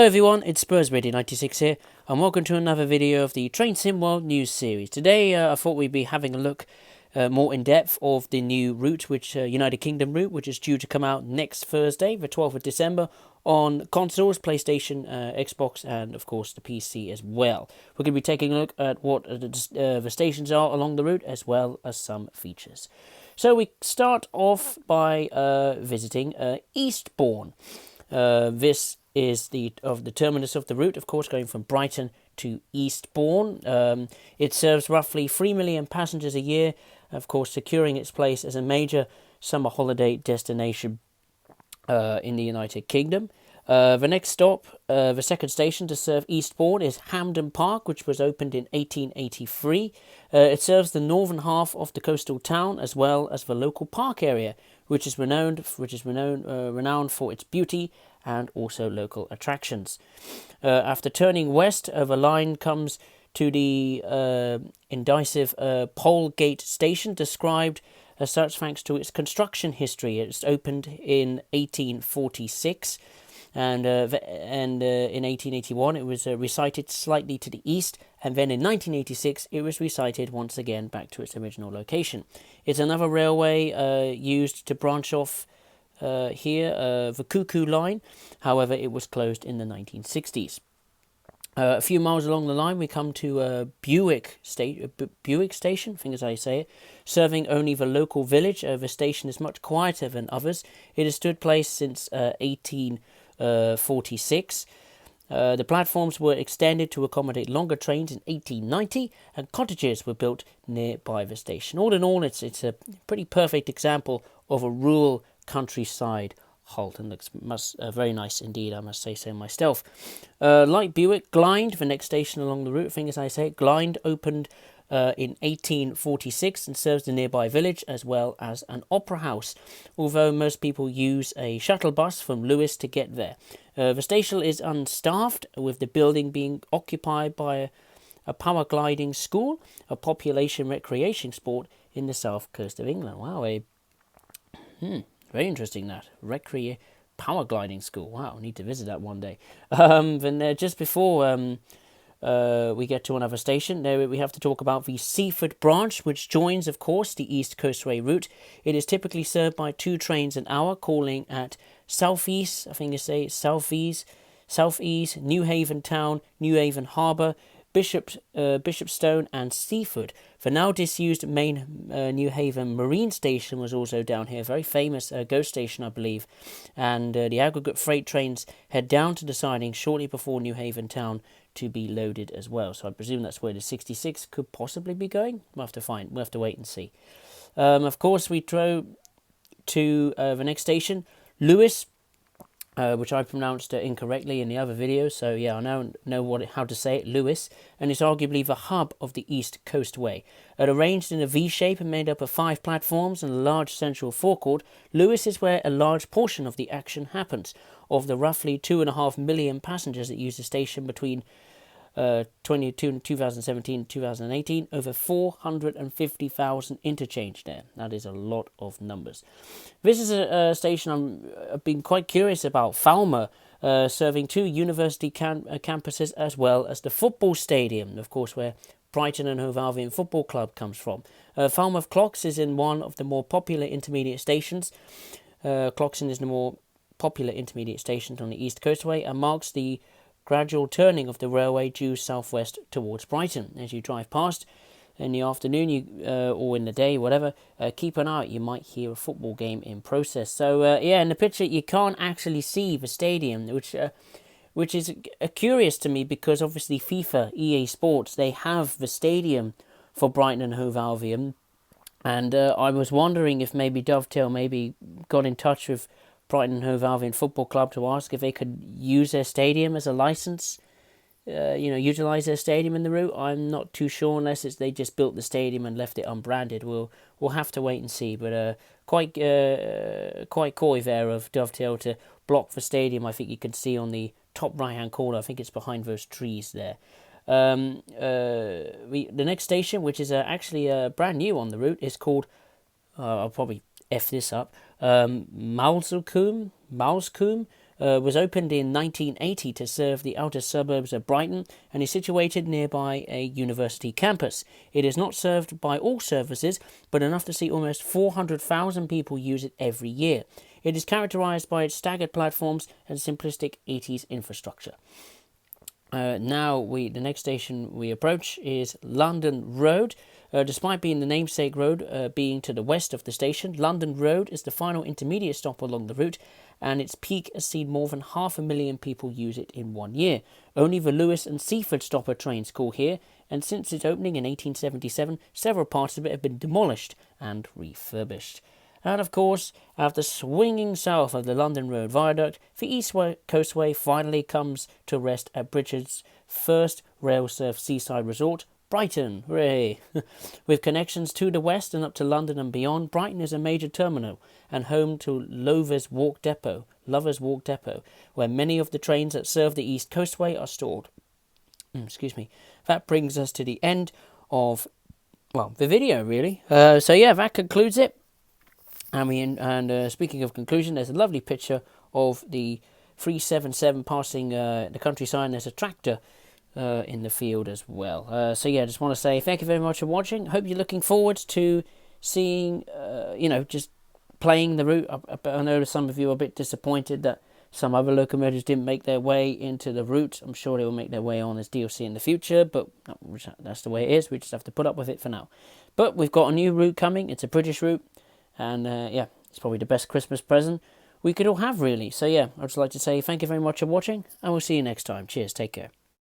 Hello everyone, it's Spurs Radio 96 here, and welcome to another video of the Train Sim World News series. Today I thought we'd be having a look more in depth of the new route, United Kingdom route, which is due to come out next Thursday, the 12th of December, on consoles, PlayStation, Xbox, and of course the PC as well. We're going to be taking a look at what the stations are along the route, as well as some features. So we start off by visiting Eastbourne. This is the terminus of the route, of course, going from Brighton to Eastbourne. It serves roughly 3 million passengers a year, of course, securing its place as a major summer holiday destination in the United Kingdom. The next stop, the second station to serve Eastbourne, is Hampden Park, which was opened in 1883. It serves the northern half of the coastal town, as well as the local park area, which is renowned for its beauty and also local attractions. After turning west, the line comes to the indecisive Polegate Station, described as such thanks to its construction history. It's opened in 1846. And in 1881 it was recited slightly to the east, and then in 1986 it was recited once again back to its original location. It's another railway used to branch off here, the Cuckoo Line. However, it was closed in the 1960s. A few miles along the line we come to Buick Station, I think is how you say it, serving only the local village. The station is much quieter than others. It has stood place since 1846. The platforms were extended to accommodate longer trains in 1890, and cottages were built nearby the station. All in all, it's a pretty perfect example of a rural countryside halt, and looks very nice indeed, I must say so myself. Like Buick, Glynde, the next station along the route, I think as I say, Glynde opened in 1846 and serves the nearby village as well as an opera house, although most people use a shuttle bus from Lewes to get there. The station is unstaffed, with the building being occupied by a paragliding school, a population recreation sport in the south coast of England. Wow, very interesting, that. Paragliding school. Wow, I need to visit that one day. Then just before we get to another station, there we have to talk about the Seaford branch, which joins, of course, the East Coastway route. It is typically served by 2 trains an hour, calling at Southeast, I think you say Southeast, New Haven Town, New Haven Harbour, Bishopstone and Seaford. The now disused main New Haven Marine Station was also down here, very famous ghost station, I believe, and the aggregate freight trains head down to the siding shortly before New Haven Town to be loaded as well. So I presume that's where the 66 could possibly be going. We'll have to wait and see. Of course, we drove to the next station, Lewes, which I pronounced incorrectly in the other video, so yeah, I now know how to say it, Lewes, and it's arguably the hub of the East Coastway. Arranged in a V shape and made up of 5 platforms and a large central forecourt, Lewes is where a large portion of the action happens. Of the roughly 2.5 million passengers that use the station between 2017 and 2018, over 450,000 interchanged there. That is a lot of numbers. This is a station I've been quite curious about. Falmer, serving 2 university campuses as well as the football stadium, of course, where Brighton and Hove Albion Football Club comes from. Falmouth Clocks is in one of the more popular intermediate stations. Cloxton is the more popular intermediate station on the East Coastway and marks the gradual turning of the railway due southwest towards Brighton. As you drive past in the afternoon, or in the day, whatever, keep an eye out. You might hear a football game in process. So in the picture you can't actually see the stadium, which is curious to me, because obviously FIFA, EA Sports, they have the stadium for Brighton and Hove Albion, and I was wondering if maybe Dovetail got in touch with Brighton and Hove Albion Football Club to ask if they could use their stadium as a license, utilise their stadium in the route. I'm not too sure, unless they just built the stadium and left it unbranded. We'll have to wait and see, but quite coy there of Dovetail to block the stadium. I think you can see on the top right hand corner, I think it's behind those trees there. The next station, which is actually brand new on the route, is called, I'll probably F this up, Malscombe, was opened in 1980 to serve the outer suburbs of Brighton and is situated nearby a university campus. It is not served by all services, but enough to see almost 400,000 people use it every year. It is characterised by its staggered platforms and simplistic 80s infrastructure. The next station we approach is London Road. Despite being the namesake road being to the west of the station, London Road is the final intermediate stop along the route, and its peak has seen more than 500,000 people use it in 1 year. Only the Lewis and Seaford stopper trains call here, and since its opening in 1877, several parts of it have been demolished and refurbished. And of course, after swinging south of the London Road Viaduct, the East Coastway finally comes to rest at Britain's first rail-served seaside resort, Brighton. Hooray! With connections to the west and up to London and beyond, Brighton is a major terminal and home to Lovers Walk Depot, where many of the trains that serve the East Coastway are stored. Excuse me. That brings us to the end of, the video, really. That concludes it. Speaking of conclusion, there's a lovely picture of the 377 passing the countryside. There's a tractor in the field as well. Just want to say thank you very much for watching. Hope you're looking forward to seeing, just playing the route. I know some of you are a bit disappointed that some other locomotives didn't make their way into the route. I'm sure they will make their way on as DLC in the future, but that's the way it is. We just have to put up with it for now. But we've got a new route coming. It's a British route. And it's probably the best Christmas present we could all have, really. So I'd just like to say thank you very much for watching, and we'll see you next time. Cheers, take care.